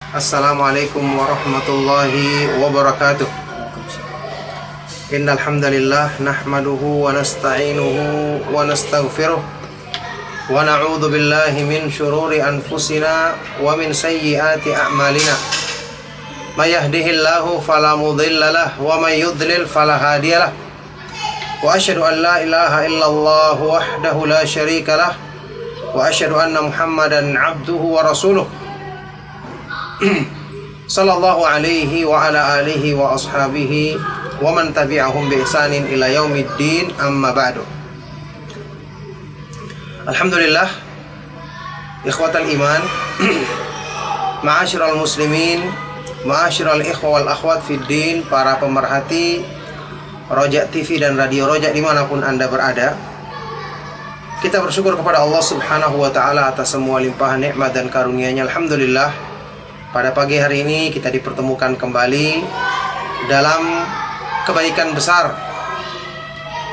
Assalamualaikum warahmatullahi wabarakatuh. Innal hamdalillah nahmaduhu wa nasta'inuhu wa nastaghfiruh wa na'udzu billahi min shururi anfusina wa min sayyiati a'malina. May yahdihillahu fala mudilla lahu wa may yudlil fala hadiyalah. Wa asyhadu an la ilaha illallah wahdahu la syarika lah wa asyhadu anna Muhammadan 'abduhu wa rasuluh. Sallallahu alaihi wa ala alihi wa ashabihi wa man tabi'ahum bi ihsanin ila yaumiddin, amma ba'du. Alhamdulillah, ikhwatal iman, ma'asyiral muslimin, ma'asyiral ikhwa wal akhwat fid din, para pemerhati Roja TV dan Radio Roja dimanapun Anda berada. Kita bersyukur kepada Allah subhanahu wa ta'ala atas semua limpahan nikmat dan karunia-Nya. Alhamdulillah, pada pagi hari ini kita dipertemukan kembali dalam kebaikan besar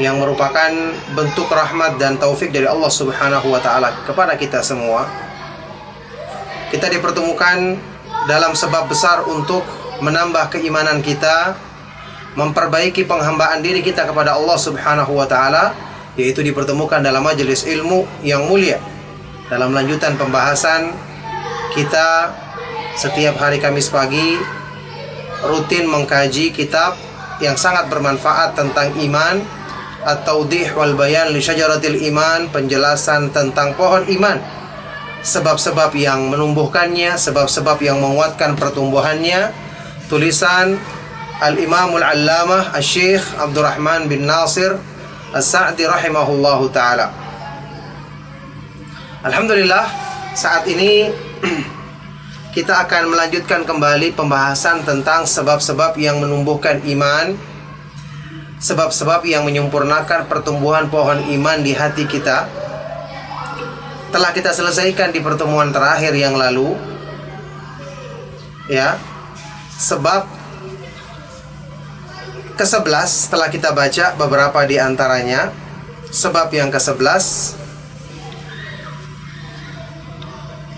yang merupakan bentuk rahmat dan taufik dari Allah subhanahu wa ta'ala kepada kita semua. Kita dipertemukan dalam sebab besar untuk menambah keimanan kita, memperbaiki penghambaan diri kita kepada Allah subhanahu wa ta'ala, yaitu dipertemukan dalam majelis ilmu yang mulia. Dalam lanjutan pembahasan kita setiap hari Kamis pagi rutin mengkaji kitab yang sangat bermanfaat tentang iman, At-Tawdih wal Bayan li Syajaratil Iman, penjelasan tentang pohon iman, sebab-sebab yang menumbuhkannya, sebab-sebab yang menguatkan pertumbuhannya, tulisan Al-Imamul Allamah Asy-Syaikh Abdurrahman bin Nasir As-Sa'di rahimahullahu ta'ala. Alhamdulillah, saat ini kita akan melanjutkan kembali pembahasan tentang sebab-sebab yang menumbuhkan iman, sebab-sebab yang menyempurnakan pertumbuhan pohon iman di hati kita. Telah kita selesaikan di pertemuan terakhir yang lalu, ya, sebab ke-11 telah kita baca beberapa di antaranya. Sebab yang ke-11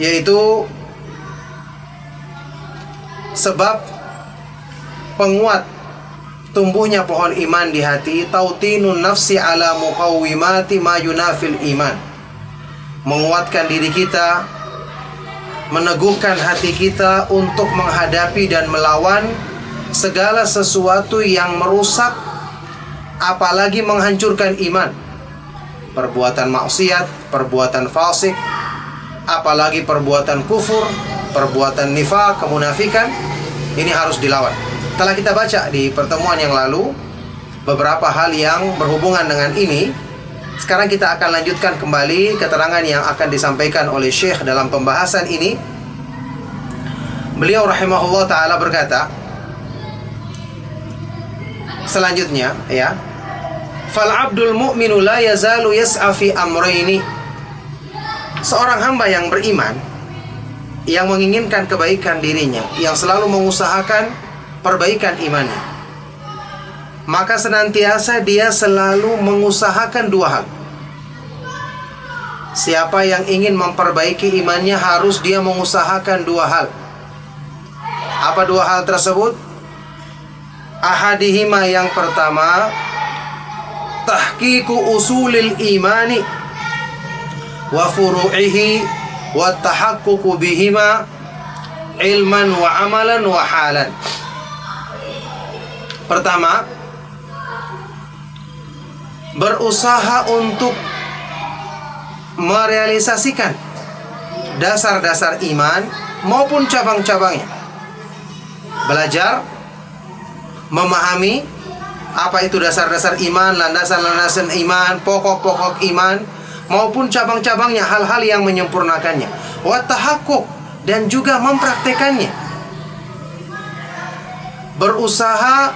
yaitu sebab penguat tumbuhnya pohon iman di hati, tautinun nafsi ala muqawwimati ma yunafil iman, menguatkan diri kita, meneguhkan hati kita untuk menghadapi dan melawan segala sesuatu yang merusak apalagi menghancurkan iman. Perbuatan maksiat, perbuatan fasik, apalagi perbuatan kufur, perbuatan nifaq, kemunafikan, ini harus dilawan. Telah kita baca di pertemuan yang lalu beberapa hal yang berhubungan dengan ini. Sekarang kita akan lanjutkan kembali keterangan yang akan disampaikan oleh Syekh dalam pembahasan ini. Beliau rahimahullah ta'ala berkata selanjutnya, ya, fal abdul mu'minu la yazalu yas'a fi amrayni. Seorang hamba yang beriman, yang menginginkan kebaikan dirinya, yang selalu mengusahakan perbaikan imannya, maka senantiasa dia selalu mengusahakan dua hal. Siapa yang ingin memperbaiki imannya harus dia mengusahakan dua hal. Apa dua hal tersebut? Ahadihima, yang pertama, tahqiqu usulil imani wa furu'ihi wa tahaqququ bihima ilman wa amalan wa halan. Pertama, berusaha untuk merealisasikan dasar-dasar iman maupun cabang-cabangnya. Belajar memahami apa itu dasar-dasar iman, landasan-landasan iman, pokok-pokok iman maupun cabang-cabangnya, hal-hal yang menyempurnakannya. Wa tahaqquq, dan juga mempraktekannya. Berusaha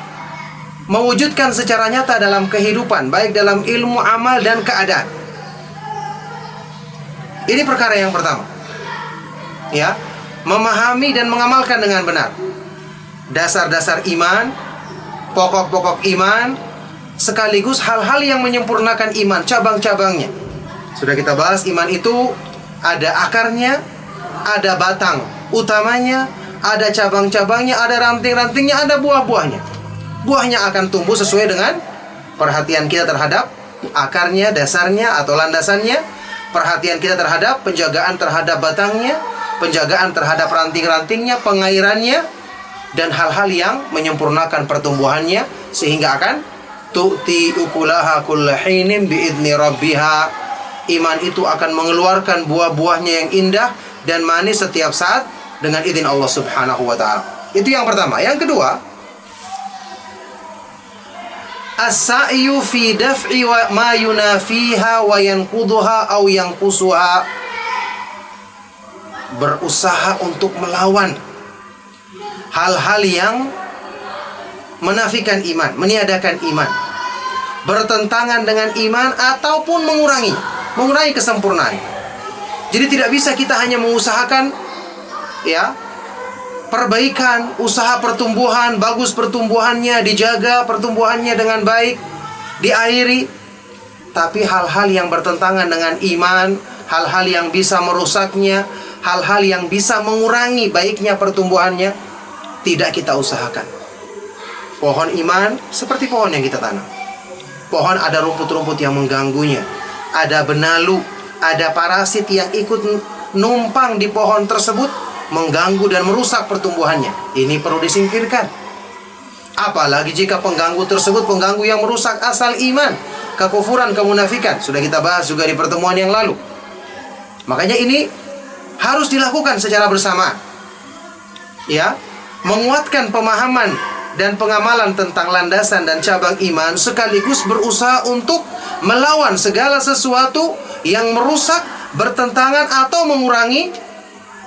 mewujudkan secara nyata dalam kehidupan, baik dalam ilmu, amal, dan keadaan. Ini perkara yang pertama, ya, memahami dan mengamalkan dengan benar dasar-dasar iman, pokok-pokok iman, sekaligus hal-hal yang menyempurnakan iman, cabang-cabangnya. Sudah kita bahas, iman itu ada akarnya, ada batang utamanya, ada cabang-cabangnya, ada ranting-rantingnya, ada buah-buahnya. Buahnya akan tumbuh sesuai dengan perhatian kita terhadap akarnya, dasarnya atau landasannya, perhatian kita terhadap penjagaan terhadap batangnya, penjagaan terhadap ranting-rantingnya, pengairannya, dan hal-hal yang menyempurnakan pertumbuhannya, sehingga akan tu'ti ukulaha kulla hinin biidni rabbiha. Iman itu akan mengeluarkan buah-buahnya yang indah dan manis setiap saat dengan izin Allah Subhanahu wa ta'ala. Itu yang pertama. Yang kedua, as-sa'yu fi daf'i ma yunafiha wa yanquduha aw yanqusuha. Berusaha untuk melawan hal-hal yang menafikan iman, meniadakan iman, bertentangan dengan iman ataupun mengurangi kesempurnaan. Jadi tidak bisa kita hanya mengusahakan perbaikan, usaha pertumbuhan, bagus pertumbuhannya, dijaga pertumbuhannya dengan baik, diairi, tapi hal-hal yang bertentangan dengan iman, hal-hal yang bisa merusaknya, hal-hal yang bisa mengurangi baiknya pertumbuhannya, tidak kita usahakan. Pohon iman seperti pohon yang kita tanam. Pohon ada rumput-rumput yang mengganggunya, ada benalu, ada parasit yang ikut numpang di pohon tersebut, mengganggu dan merusak pertumbuhannya. Ini perlu disingkirkan. Apalagi jika pengganggu tersebut pengganggu yang merusak asal iman, kekufuran, kemunafikan. Sudah kita bahas juga di pertemuan yang lalu. Makanya ini harus dilakukan secara bersamaan. Menguatkan pemahaman dan pengamalan tentang landasan dan cabang iman, sekaligus berusaha untuk melawan segala sesuatu yang merusak, bertentangan atau mengurangi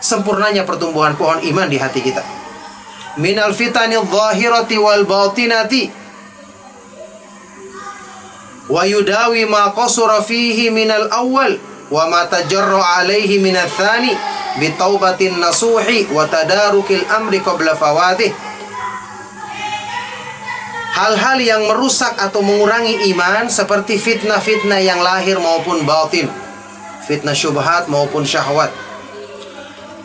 sempurnanya pertumbuhan pohon iman di hati kita. Minal fitanil zahirati wal batinati wa yudawi ma qasura fihi minal awwal wa ma tajarra alaihi minal thani bitaubatin nasuhi wa tadarukil amri qabla fawatih. Hal-hal yang merusak atau mengurangi iman seperti fitnah-fitnah yang lahir maupun batin, fitnah syubhat maupun syahwat,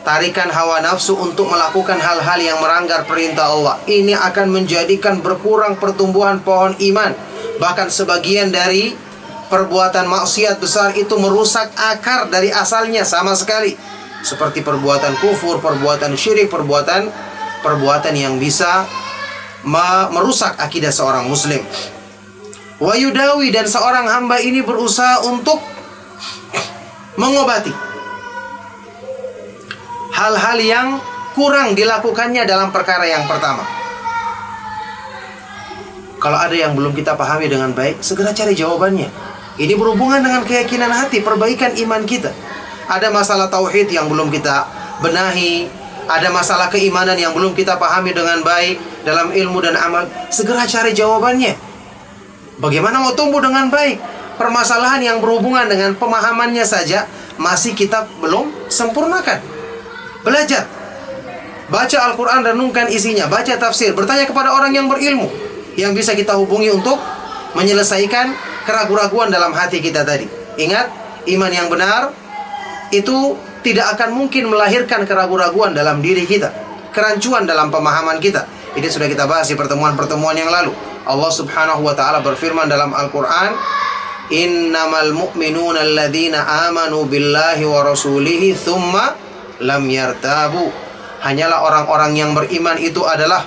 tarikan hawa nafsu untuk melakukan hal-hal yang melanggar perintah Allah. Ini akan menjadikan berkurang pertumbuhan pohon iman. Bahkan sebagian dari perbuatan maksiat besar itu merusak akar dari asalnya sama sekali, seperti perbuatan kufur, perbuatan syirik, perbuatan yang bisa merusak akidah seorang muslim. Wa yudawi, dan seorang hamba ini berusaha untuk mengobati hal-hal yang kurang dilakukannya dalam perkara yang pertama. Kalau ada yang belum kita pahami dengan baik, segera cari jawabannya. Ini berhubungan dengan keyakinan hati, perbaikan iman kita. Ada masalah tauhid yang belum kita benahi, ada masalah keimanan yang belum kita pahami dengan baik dalam ilmu dan amal, segera cari jawabannya. Bagaimana mau tumbuh dengan baik? Permasalahan yang berhubungan dengan pemahamannya saja masih kita belum sempurnakan. Belajar, baca Al-Quran, renungkan isinya, baca tafsir, bertanya kepada orang yang berilmu, yang bisa kita hubungi untuk menyelesaikan keraguan-raguan dalam hati kita tadi. Ingat, iman yang benar itu tidak akan mungkin melahirkan keraguan-raguan dalam diri kita, kerancuan dalam pemahaman kita. Ini sudah kita bahas di pertemuan-pertemuan yang lalu. Allah Subhanahu wa ta'ala berfirman dalam Al-Quran, innamal mu'minuna alladzina amanu billahi wa rasulihi thumma lam yartabu. Hanyalah orang-orang yang beriman itu adalah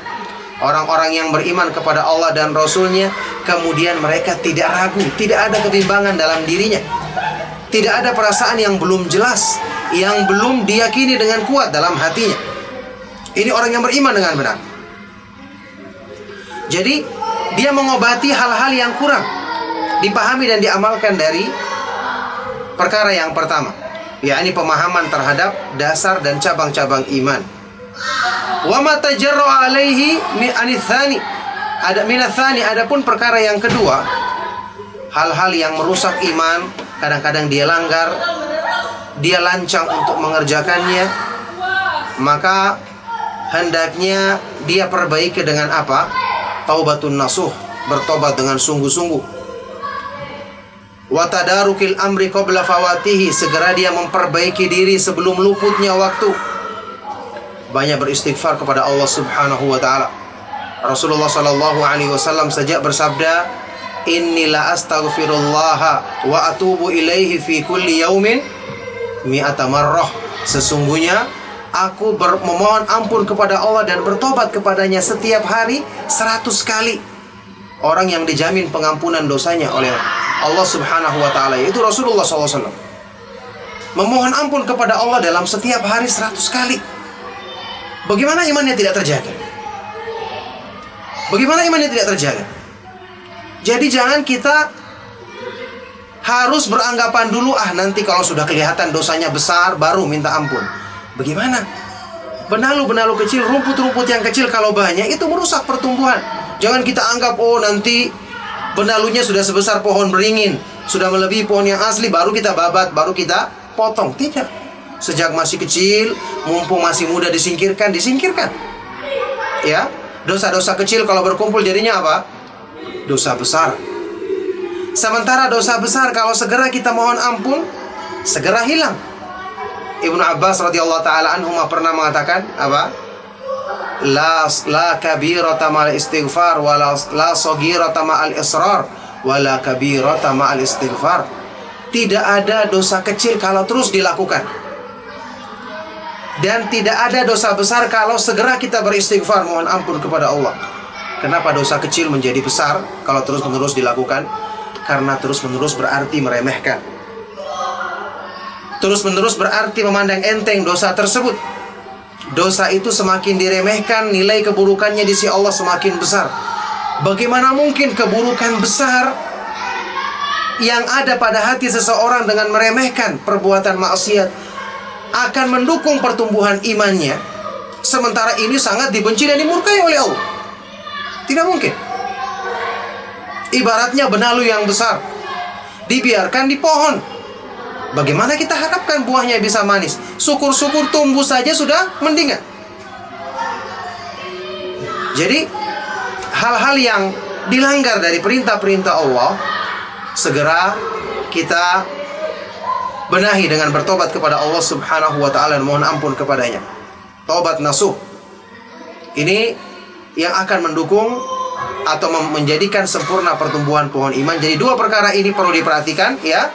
orang-orang yang beriman kepada Allah dan Rasulnya, kemudian mereka tidak ragu, tidak ada kebimbangan dalam dirinya, tidak ada perasaan yang belum jelas, yang belum diyakini dengan kuat dalam hatinya. Ini orang yang beriman dengan benar. Jadi dia mengobati hal-hal yang kurang dipahami dan diamalkan dari perkara yang pertama, yakni pemahaman terhadap dasar dan cabang-cabang iman. Wa ma tajarra alaihi minats-tsani, ada minats-tsani, adapun perkara yang kedua, hal-hal yang merusak iman, kadang-kadang dia langgar, dia lancang untuk mengerjakannya, maka hendaknya dia perbaiki dengan apa? Taubatun nasuh, bertobat dengan sungguh-sungguh. Wa tadarukil amri qabla fawatihi, segera dia memperbaiki diri sebelum luputnya waktu. banyak beristighfar kepada Allah Subhanahu wa taala. Rasulullah sallallahu alaihi wasallam sejak bersabda, "Inni la astaghfirullah wa atubu ilaihi fi kulli yaumin mi'ata marrah." Sesungguhnya aku memohon ampun kepada Allah dan bertobat kepadanya setiap hari 100 kali. Orang yang dijamin pengampunan dosanya oleh Allah Subhanahu wa taala yaitu Rasulullah SAW. Memohon ampun kepada Allah dalam setiap hari 100 kali. Bagaimana imannya tidak terjaga? Bagaimana imannya tidak terjaga? Jadi jangan kita harus beranggapan dulu, nanti kalau sudah kelihatan dosanya besar baru minta ampun. Bagaimana? Benalu-benalu kecil, rumput-rumput yang kecil kalau banyak itu merusak pertumbuhan. Jangan kita anggap, nanti benalunya sudah sebesar pohon beringin, sudah melebihi pohon yang asli, baru kita babat, baru kita potong. Tidak. Sejak masih kecil, mumpung masih muda disingkirkan. Ya, dosa-dosa kecil kalau berkumpul jadinya apa? Dosa besar. Sementara dosa besar kalau segera kita mohon ampun, segera hilang. Ibnu Abbas radhiyallahu taala anhuma pernah mengatakan apa? La kabirata ma'al istighfar wa la saghirata ma'al israr wa la kabirata ma'al istighfar. Tidak ada dosa kecil kalau terus dilakukan, dan tidak ada dosa besar kalau segera kita beristighfar, mohon ampun kepada Allah. Kenapa dosa kecil menjadi besar kalau terus-menerus dilakukan? Karena terus-menerus berarti meremehkan. Terus-menerus berarti memandang enteng dosa tersebut. Dosa itu semakin diremehkan, nilai keburukannya di sisi Allah semakin besar. Bagaimana mungkin keburukan besar yang ada pada hati seseorang dengan meremehkan perbuatan maksiat akan mendukung pertumbuhan imannya, sementara ini sangat dibenci dan dimurkai oleh Allah? Tidak mungkin. Ibaratnya benalu yang besar dibiarkan di pohon, bagaimana kita harapkan buahnya bisa manis? Syukur-syukur tumbuh saja sudah mendingan. Jadi hal-hal yang dilanggar dari perintah-perintah Allah segera kita benahi dengan bertobat kepada Allah Subhanahu wa taala dan mohon ampun kepadanya. Taubat nasuh. Ini yang akan mendukung atau menjadikan sempurna pertumbuhan pohon iman. Jadi dua perkara ini perlu diperhatikan ya.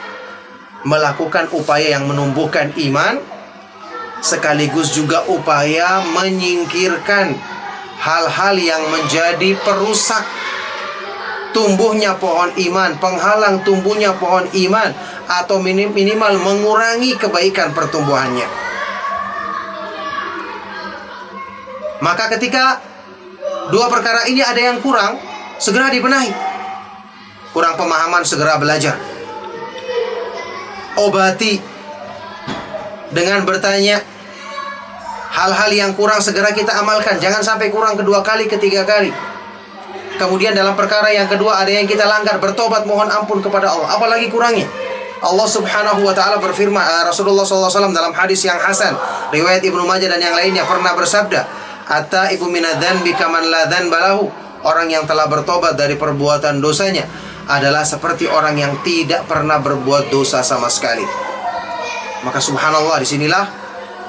Melakukan upaya yang menumbuhkan iman, sekaligus juga upaya menyingkirkan hal-hal yang menjadi perusak tumbuhnya pohon iman, penghalang tumbuhnya pohon iman, atau minimal mengurangi kebaikan pertumbuhannya. Maka ketika dua perkara ini ada yang kurang, segera dibenahi. Kurang pemahaman, segera belajar. Obati dengan bertanya. Hal-hal yang kurang segera kita amalkan. Jangan sampai kurang kedua kali, ketiga kali. Kemudian dalam perkara yang kedua ada yang kita langgar, bertobat mohon ampun kepada Allah. Apalagi kurangnya. Allah Subhanahu wa taala berfirman, Rasulullah SAW dalam hadis yang hasan, riwayat Ibnu Majah dan yang lainnya pernah bersabda, "At-taibu minadz-dzanbi kaman la dzanba lahu." Orang yang telah bertobat dari perbuatan dosanya adalah seperti orang yang tidak pernah berbuat dosa sama sekali. Maka subhanallah, disinilah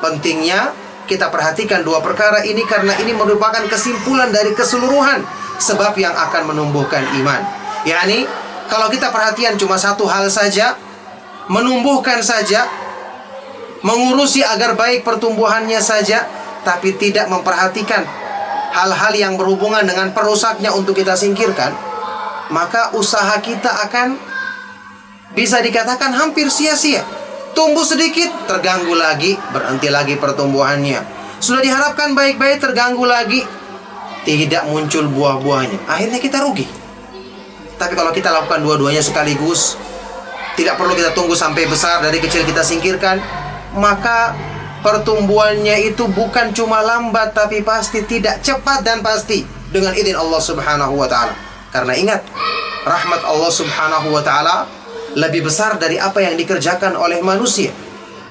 pentingnya kita perhatikan dua perkara ini, karena ini merupakan kesimpulan dari keseluruhan sebab yang akan menumbuhkan iman. yakni kalau kita perhatian cuma satu hal saja, menumbuhkan saja, mengurusi agar baik pertumbuhannya saja, tapi tidak memperhatikan hal-hal yang berhubungan dengan perusaknya untuk kita singkirkan, maka usaha kita akan bisa dikatakan hampir sia-sia. Tumbuh sedikit, terganggu lagi, berhenti lagi pertumbuhannya. Sudah diharapkan baik-baik, terganggu lagi, tidak muncul buah-buahnya. Akhirnya kita rugi. Tapi kalau kita lakukan dua-duanya sekaligus, tidak perlu kita tunggu sampai besar, dari kecil kita singkirkan, maka pertumbuhannya itu bukan cuma lambat, tapi pasti tidak cepat dan pasti dengan izin Allah Subhanahu wa ta'ala. Karena ingat, rahmat Allah Subhanahu wa ta'ala lebih besar dari apa yang dikerjakan oleh manusia.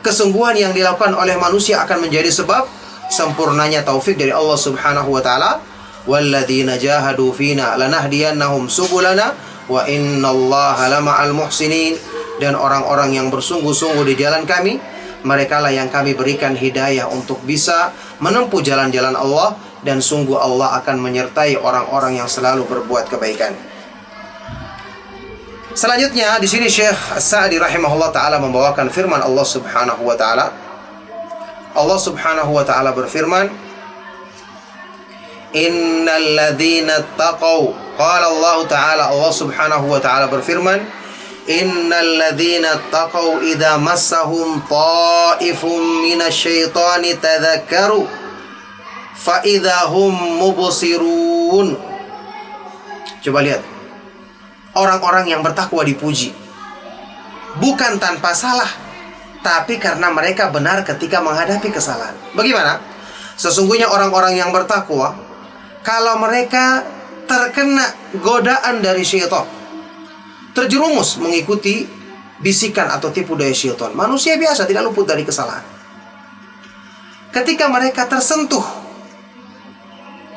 Kesungguhan yang dilakukan oleh manusia akan menjadi sebab sempurnanya taufik dari Allah Subhanahu wa ta'ala. Walladzina jahadu fina lanahdiyannahum subulana wa innallaha lama'al muhsinin. Dan orang-orang yang bersungguh-sungguh di jalan kami, merekalah yang kami berikan hidayah untuk bisa menempuh jalan-jalan Allah, dan sungguh Allah akan menyertai orang-orang yang selalu berbuat kebaikan. Selanjutnya di sini Syekh As-Sa'di rahimahullah taala membawakan firman Allah Subhanahu wa taala. Allah Subhanahu wa taala berfirman, "Innal ladzina taqaw." Qala Allah taala, Allah Subhanahu wa taala berfirman, "Innal ladzina taqaw idza massahum ta'ifum minasyaitani tadzakkaru fa idza hum mubsirun." Coba lihat. Orang-orang yang bertakwa dipuji bukan tanpa salah, tapi karena mereka benar ketika menghadapi kesalahan. Bagaimana? Sesungguhnya orang-orang yang bertakwa, kalau mereka terkena godaan dari syaitan, terjerumus mengikuti bisikan atau tipu daya syaitan, manusia biasa tidak luput dari kesalahan. Ketika mereka tersentuh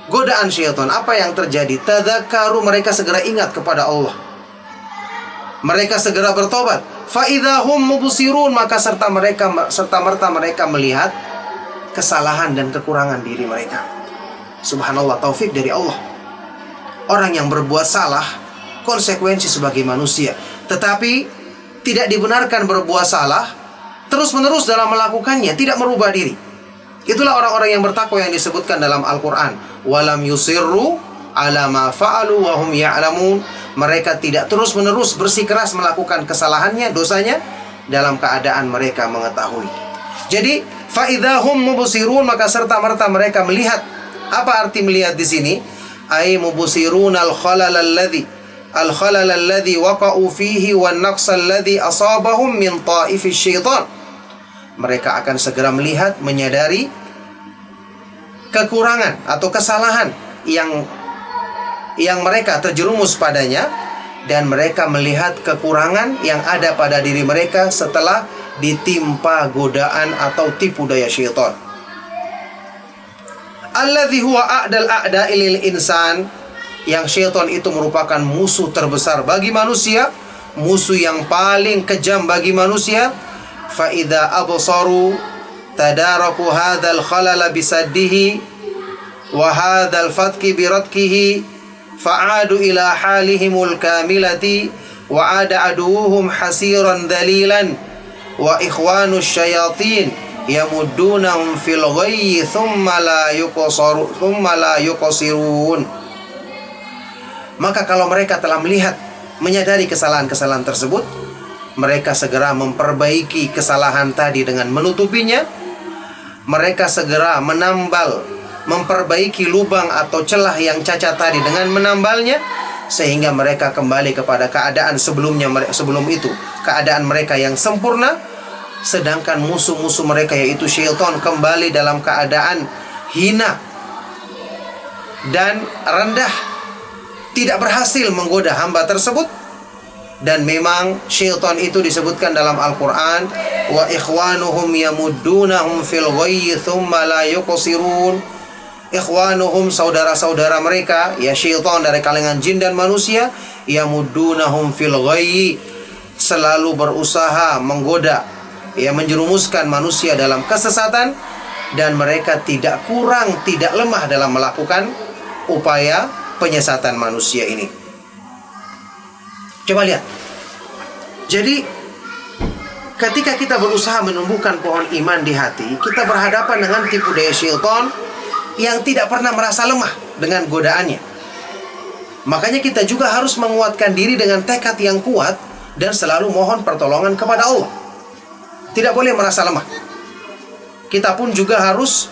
godaan syaitan, apa yang terjadi? Tadzakkaru, mereka segera ingat kepada Allah. Mereka segera bertobat. Fa idza hum mubsirun, maka serta merta mereka melihat kesalahan dan kekurangan diri mereka. Subhanallah, taufik dari Allah. Orang yang berbuat salah konsekuensi sebagai manusia, tetapi tidak dibenarkan berbuat salah terus-menerus dalam melakukannya, tidak merubah diri. Itulah orang-orang yang bertakwa yang disebutkan dalam Al-Qur'an, walam yusirru ala ma fa'alu wa hum ya'lamun. Mereka tidak terus-menerus bersikeras melakukan kesalahannya, dosanya, dalam keadaan mereka mengetahui. Jadi, fa idzahum mubsirun, maka serta-merta mereka melihat. Apa arti melihat di sini? Ay mubsirun al-khalal alladhi waqa'u fihi wan naqs alladhi asabahum min ta'ifis syaitan. Mereka akan segera melihat, menyadari kekurangan atau kesalahan yang mereka terjerumus padanya, dan mereka melihat kekurangan yang ada pada diri mereka setelah ditimpa godaan atau tipu daya syaitan. Alladzi huwa a'dal a'da'i lil insan, yang syaitan itu merupakan musuh terbesar bagi manusia, musuh yang paling kejam bagi manusia. Fa idza absaru tadaraku hadzal khalala bisaddihi wa hadzal fatki biradkihi fa'adu ila halihimul kamilati wa ada aduhum hasiran dalilan wa ikhwanus syayatin yamuddunahum fil ghayyi thumma la yuqsirun. Maka kalau mereka telah melihat, menyadari kesalahan-kesalahan tersebut, mereka segera memperbaiki kesalahan tadi dengan menutupinya. Mereka segera memperbaiki lubang atau celah yang cacat tadi dengan menambalnya, sehingga mereka kembali kepada keadaan sebelum itu, keadaan mereka yang sempurna. Sedangkan musuh-musuh mereka yaitu syaitan kembali dalam keadaan hina dan rendah, tidak berhasil menggoda hamba tersebut. Dan memang syaitan itu disebutkan dalam Al-Quran, wa ikhwanuhum yamuddunahum fil ghayyi thumma la yuqsirun. Ikhwanuhum, saudara-saudara mereka, ya syaitan dari kalangan jin dan manusia, yamuddunahum fil ghayyi, selalu berusaha menggoda, ya menjerumuskan manusia dalam kesesatan, dan mereka tidak kurang, tidak lemah dalam melakukan upaya penyesatan manusia ini. Coba lihat. Jadi ketika kita berusaha menumbuhkan pohon iman di hati, kita berhadapan dengan tipu daya syaitan yang tidak pernah merasa lemah dengan godaannya. Makanya kita juga harus menguatkan diri dengan tekad yang kuat dan selalu mohon pertolongan kepada Allah. Tidak boleh merasa lemah. Kita pun juga harus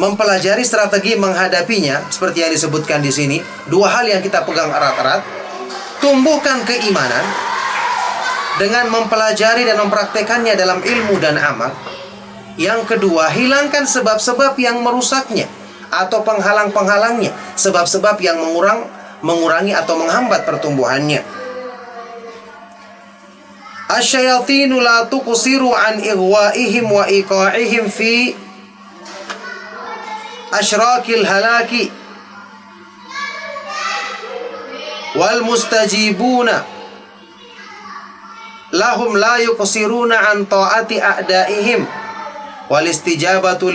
mempelajari strategi menghadapinya, seperti yang disebutkan di sini. Dua hal yang kita pegang erat-erat: tumbuhkan keimanan dengan mempelajari dan mempraktekannya dalam ilmu dan amal. Yang kedua, hilangkan sebab-sebab yang merusaknya atau penghalang-penghalangnya, sebab-sebab yang mengurangi atau menghambat pertumbuhannya. Asyayatinu la tuqsiru an ighwaihim wa iqa'ihim fi asyrakil halaki wal mustajibuna lahum la yuqsiruna an ta'ati a'daihim walistijabati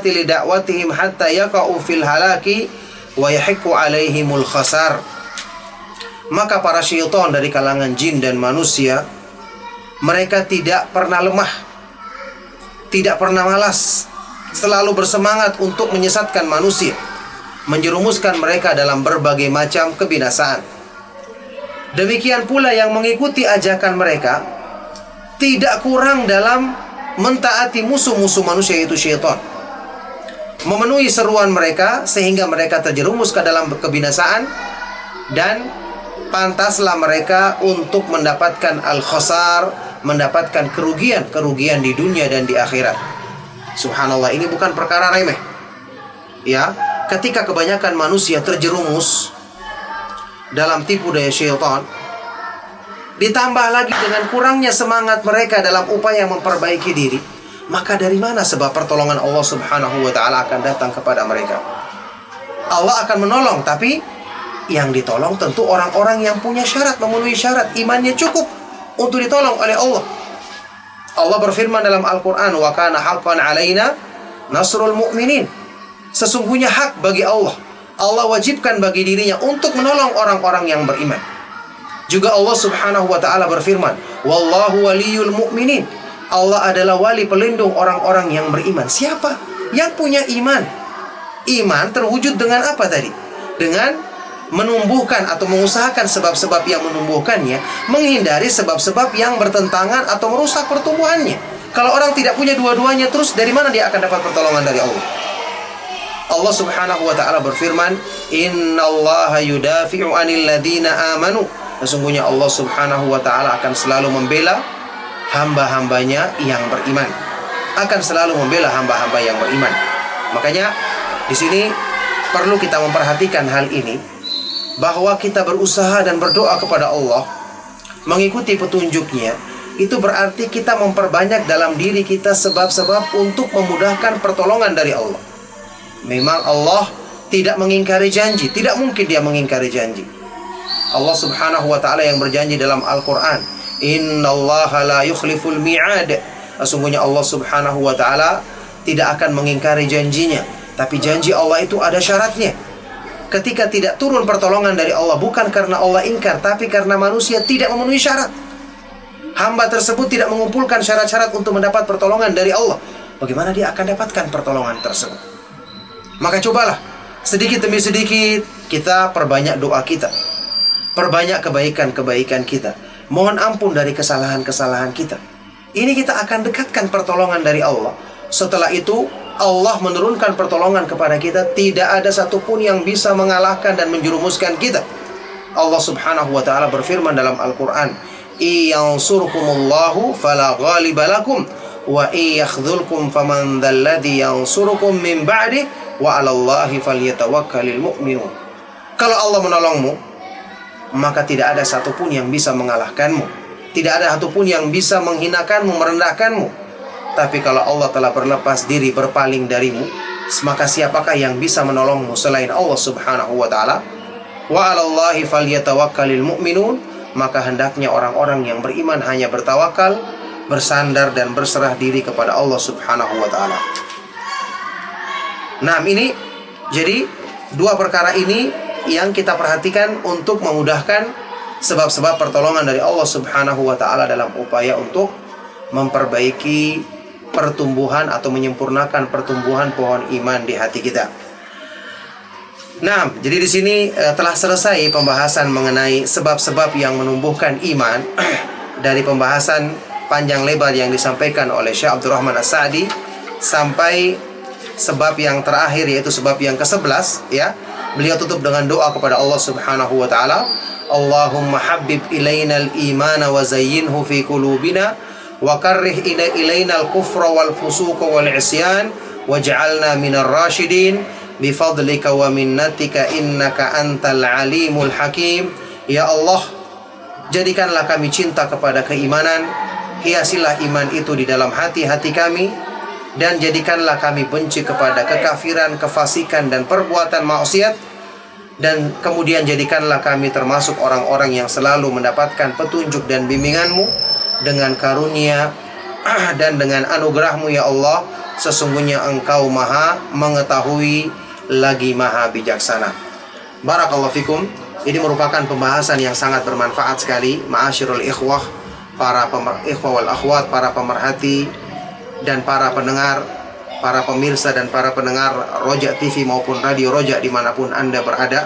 lida'watihim hatta yaqa'u fil halaki wa yahiqqu alaihimul khasar. Maka para syaitan dari kalangan jin dan manusia, mereka tidak pernah lemah, tidak pernah malas, selalu bersemangat untuk menyesatkan manusia, menjerumuskan mereka dalam berbagai macam kebinasaan. Demikian pula yang mengikuti ajakan mereka tidak kurang dalam mentaati musuh-musuh manusia, yaitu syaitan, memenuhi seruan mereka sehingga mereka terjerumus ke dalam kebinasaan, dan pantaslah mereka untuk mendapatkan al-khasar, mendapatkan kerugian di dunia dan di akhirat. Subhanallah, ini bukan perkara remeh. Ya, ketika kebanyakan manusia terjerumus dalam tipu daya syaitan, ditambah lagi dengan kurangnya semangat mereka dalam upaya memperbaiki diri, maka dari mana sebab pertolongan Allah Subhanahu wa ta'ala akan datang kepada mereka? Allah akan menolong, tapi yang ditolong tentu orang-orang yang punya syarat, memenuhi syarat, imannya cukup untuk ditolong oleh Allah. Allah berfirman dalam Al-Quran, wa kana haqqan alaina nasrul mu'minin. Sesungguhnya hak bagi Allah, Allah wajibkan bagi dirinya untuk menolong orang-orang yang beriman. Juga Allah Subhanahu wa ta'ala berfirman, wallahu waliyul mu'minin. Allah adalah wali pelindung orang-orang yang beriman. Siapa? Yang punya iman. Iman terwujud dengan apa tadi? Dengan menumbuhkan atau mengusahakan sebab-sebab yang menumbuhkannya, menghindari sebab-sebab yang bertentangan atau merusak pertumbuhannya. Kalau orang tidak punya dua-duanya, terus dari mana dia akan dapat pertolongan dari Allah? Allah Subhanahu wa ta'ala berfirman, innallaha yudafi'u 'anil ladzina amanu. Sesungguhnya Allah Subhanahu wa ta'ala akan selalu membela hamba-hambanya yang beriman. Akan selalu membela hamba-hamba yang beriman. Makanya di sini perlu kita memperhatikan hal ini, bahwa kita berusaha dan berdoa kepada Allah, mengikuti petunjuknya, itu berarti kita memperbanyak dalam diri kita sebab-sebab untuk memudahkan pertolongan dari Allah. Memang Allah tidak mengingkari janji, tidak mungkin dia mengingkari janji. Allah Subhanahu wa ta'ala yang berjanji dalam Al-Quran, innallaha la yukhliful mi'ad. Sesungguhnya Allah Subhanahu wa ta'ala tidak akan mengingkari janjinya. Tapi janji Allah itu ada syaratnya. Ketika tidak turun pertolongan dari Allah, bukan karena Allah ingkar, tapi karena manusia tidak memenuhi syarat. Hamba tersebut tidak mengumpulkan syarat-syarat untuk mendapat pertolongan dari Allah. Bagaimana dia akan dapatkan pertolongan tersebut? Maka cobalah sedikit demi sedikit kita perbanyak doa kita, perbanyak kebaikan-kebaikan kita, mohon ampun dari kesalahan-kesalahan kita. Ini kita akan dekatkan pertolongan dari Allah. Setelah itu Allah menurunkan pertolongan kepada kita. Tidak ada satupun yang bisa mengalahkan dan menjerumuskan kita. Allah Subhanahu wa ta'ala berfirman dalam Al-Quran, iyansurkumullahu fala ghaliba lakum wa iyakhdhulkum faman dzalladzi yansurukum min ba'di wa 'alallahi falyatawakkalul mu'minun. Kalau Allah menolongmu, maka tidak ada satupun yang bisa mengalahkanmu, tidak ada satupun yang bisa menghinakanmu, merendahkanmu. Tapi kalau Allah telah berlepas diri, berpaling darimu, maka siapakah yang bisa menolongmu selain Allah Subhanahu wa ta'ala? Wa 'alallahi falyatawakkalul mu'minun. Maka hendaknya orang-orang yang beriman hanya bertawakal, bersandar dan berserah diri kepada Allah Subhanahu wa ta'ala. Nah, ini jadi dua perkara ini yang kita perhatikan untuk memudahkan sebab-sebab pertolongan dari Allah Subhanahu wa ta'ala dalam upaya untuk memperbaiki pertumbuhan atau menyempurnakan pertumbuhan pohon iman di hati kita. Nah, jadi di sini telah selesai pembahasan mengenai sebab-sebab yang menumbuhkan iman dari pembahasan panjang lebar yang disampaikan oleh Syekh Abdul Rahman As-Sa'di sampai sebab yang terakhir, yaitu sebab yang ke-11, ya. Beliau tutup dengan doa kepada Allah Subhanahu wa ta'ala, Allahumma habbib ilainal imana wa zayyinhu fi qulubina wa karrih ilainal kufra wal fusuqa wal isyan waj'alna minar rasyidin bifadlika wa minnatika innaka antal alimul hakim. Ya Allah, jadikanlah kami cinta kepada keimanan, hiasilah iman itu di dalam hati-hati kami, dan jadikanlah kami benci kepada kekafiran, kefasikan dan perbuatan maksiat, dan kemudian jadikanlah kami termasuk orang-orang yang selalu mendapatkan petunjuk dan bimbinganmu dengan karunia dan dengan anugerahmu ya Allah, sesungguhnya Engkau maha mengetahui lagi maha bijaksana. Barakallahu fikum. Ini merupakan pembahasan yang sangat bermanfaat sekali. Ma'asyiral ikhwah, para ikhwah wal akhwat, para pemerhati dan para pendengar, para pemirsa dan para pendengar Roja TV maupun Radio Roja dimanapun Anda berada.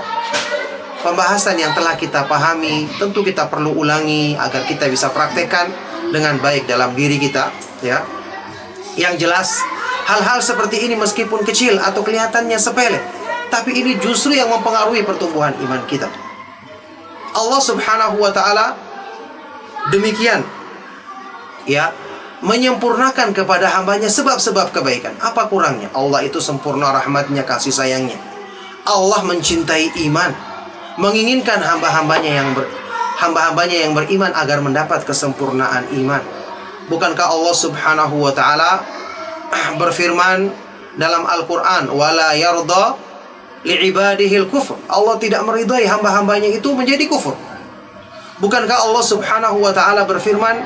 Pembahasan yang telah kita pahami tentu kita perlu ulangi agar kita bisa praktekkan dengan baik dalam diri kita, ya. Yang jelas, hal-hal seperti ini meskipun kecil atau kelihatannya sepele, tapi ini justru yang mempengaruhi pertumbuhan iman kita. Allah Subhanahu wa taala demikian, ya, menyempurnakan kepada hambanya sebab-sebab kebaikan. Apa kurangnya? Allah itu sempurna rahmatnya, kasih sayangnya. Allah mencintai iman, menginginkan hamba-hambanya yang beriman agar mendapat kesempurnaan iman. Bukankah Allah Subhanahu wa taala berfirman dalam Al-Qur'an, "Wala yarda li'ibadihil kufur." Allah tidak meridai hamba-hambanya itu menjadi kufur. Bukankah Allah Subhanahu wa taala berfirman,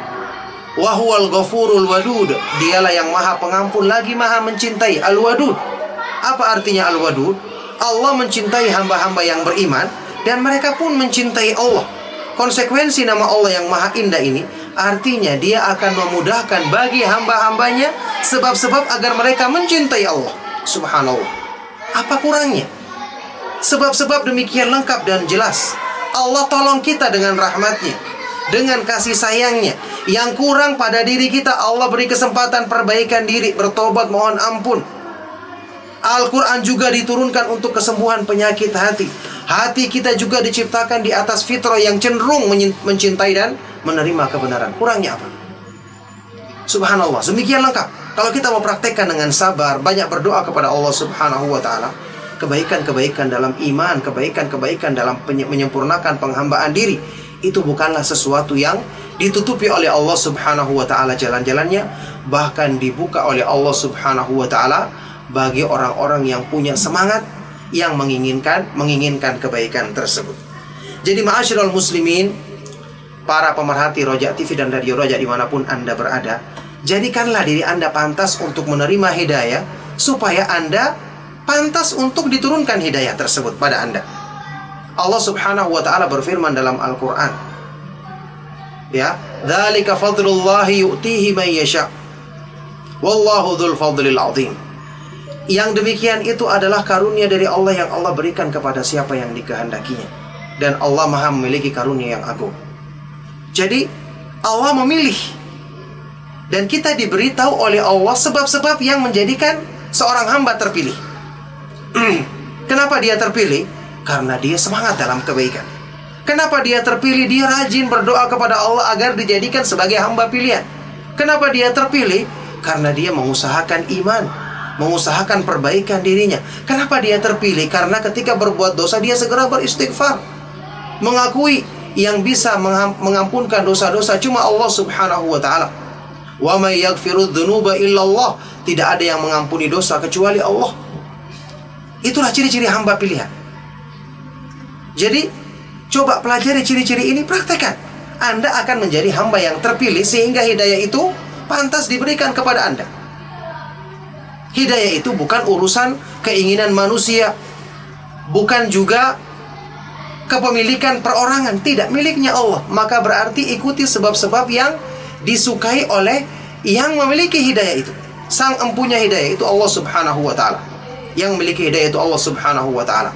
"Wa huwal ghafurul wadud." Dialah yang maha pengampun lagi maha mencintai. Al-Wadud. Apa artinya Al-Wadud? Allah mencintai hamba-hamba yang beriman dan mereka pun mencintai Allah. Konsekuensi nama Allah yang maha indah ini artinya Dia akan memudahkan bagi hamba-hambanya sebab-sebab agar mereka mencintai Allah. Subhanallah. Apa kurangnya? Sebab-sebab demikian lengkap dan jelas. Allah tolong kita dengan rahmatnya, dengan kasih sayangnya. Yang kurang pada diri kita, Allah beri kesempatan perbaikan diri, bertobat, mohon ampun. Al-Quran juga diturunkan untuk kesembuhan penyakit hati. Hati kita juga diciptakan di atas fitrah yang cenderung mencintai dan menerima kebenaran. Kurangnya apa? Subhanallah, demikian lengkap. Kalau kita mau praktekkan dengan sabar, banyak berdoa kepada Allah Subhanahu wa taala, kebaikan-kebaikan dalam iman, kebaikan-kebaikan dalam menyempurnakan penghambaan diri, itu bukanlah sesuatu yang ditutupi oleh Allah Subhanahu wa taala jalan-jalannya, bahkan dibuka oleh Allah Subhanahu wa taala bagi orang-orang yang punya semangat, yang menginginkan kebaikan tersebut. Jadi ma'asyiral muslimin, para pemerhati Roja TV dan Radio Roja dimanapun Anda berada, jadikanlah diri Anda pantas untuk menerima hidayah, supaya Anda pantas untuk diturunkan hidayah tersebut pada Anda. Allah Subhanahu wa taala berfirman dalam Al-Qur'an, ya, "Dzalika fadlullahi yu'tihi man yasha. Wallahu dzul fadlil 'adzim." Yang demikian itu adalah karunia dari Allah yang Allah berikan kepada siapa yang dikehendakinya, dan Allah Maha memiliki karunia yang agung. Jadi Allah memilih, dan kita diberitahu oleh Allah sebab-sebab yang menjadikan seorang hamba terpilih. Kenapa dia terpilih? Karena dia semangat dalam kebaikan. Kenapa dia terpilih? Dia rajin berdoa kepada Allah agar dijadikan sebagai hamba pilihan. Kenapa dia terpilih? Karena dia mengusahakan iman, mengusahakan perbaikan dirinya. Kenapa dia terpilih? Karena ketika berbuat dosa dia segera beristighfar, mengakui yang bisa mengampunkan dosa-dosa cuma Allah Subhanahu wa taala. Wa may yaghfiru dzunuba illallah. Tidak ada yang mengampuni dosa kecuali Allah. Itulah ciri-ciri hamba pilihan. Jadi coba pelajari ciri-ciri ini, praktekkan. Anda akan menjadi hamba yang terpilih, sehingga hidayah itu pantas diberikan kepada Anda. Hidayah itu bukan urusan keinginan manusia, bukan juga kepemilikan perorangan. Tidak, miliknya Allah. Maka berarti ikuti sebab-sebab yang disukai oleh yang memiliki hidayah itu. Sang empunya hidayah itu Allah Subhanahu wa ta'ala. Yang memiliki hidayah itu Allah Subhanahu wa ta'ala.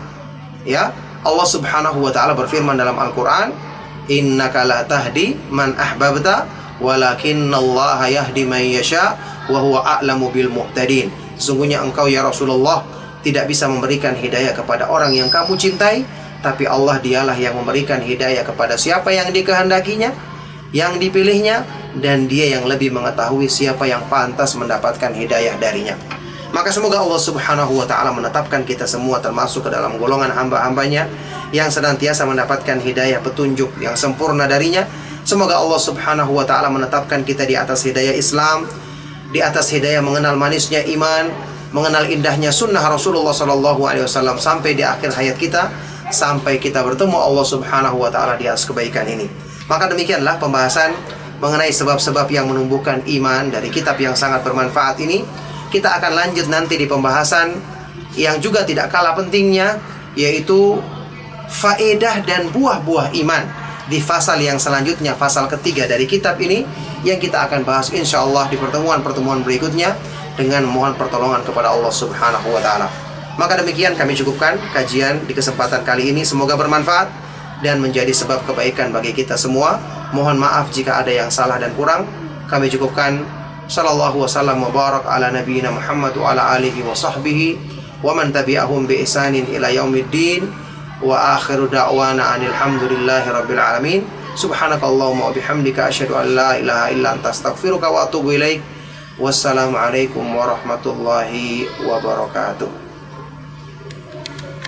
Ya, Allah Subhanahu wa ta'ala berfirman dalam Al-Quran, "Innaka la tahdi man ahbabta, walakinnallaha yahdi man yasha, wa huwa a'lamu bil muhtadin." Sesungguhnya engkau ya Rasulullah tidak bisa memberikan hidayah kepada orang yang kamu cintai, tapi Allah dialah yang memberikan hidayah kepada siapa yang dikehendakinya, yang dipilihnya, dan Dia yang lebih mengetahui siapa yang pantas mendapatkan hidayah darinya. Maka semoga Allah Subhanahu wa ta'ala menetapkan kita semua termasuk ke dalam golongan hamba-hambanya yang senantiasa mendapatkan hidayah petunjuk yang sempurna darinya. Semoga Allah Subhanahu wa ta'ala menetapkan kita di atas hidayah Islam, di atas hidayah mengenal manisnya iman, mengenal indahnya sunnah Rasulullah SAW sampai di akhir hayat kita, sampai kita bertemu Allah Subhanahu wa ta'ala di atas kebaikan ini. Maka demikianlah pembahasan mengenai sebab-sebab yang menumbuhkan iman dari kitab yang sangat bermanfaat ini. Kita akan lanjut nanti di pembahasan yang juga tidak kalah pentingnya, yaitu faedah dan buah-buah iman di fasal yang selanjutnya, fasal ketiga dari kitab ini, yang kita akan bahas insya Allah di pertemuan-pertemuan berikutnya dengan mohon pertolongan kepada Allah Subhanahu wa Ta'ala. Maka demikian kami cukupkan kajian di kesempatan kali ini. Semoga bermanfaat dan menjadi sebab kebaikan bagi kita semua. Mohon maaf jika ada yang salah dan kurang. Kami cukupkan. Sallallahu wasallam wa barak ala nabiyina Muhammad wa ala alihi wa sahbihi wa man tabi'ahum bi ihsanin ila yaumiddin. Wa akhiru da'wana anil hamdulillahi rabbil alamin. Subhanakallahumma wa bihamdika asyhadu an la ilaha illa anta astaghfiruka wa atubu ilaik. Wassalamualaikum warahmatullahi wabarakatuh.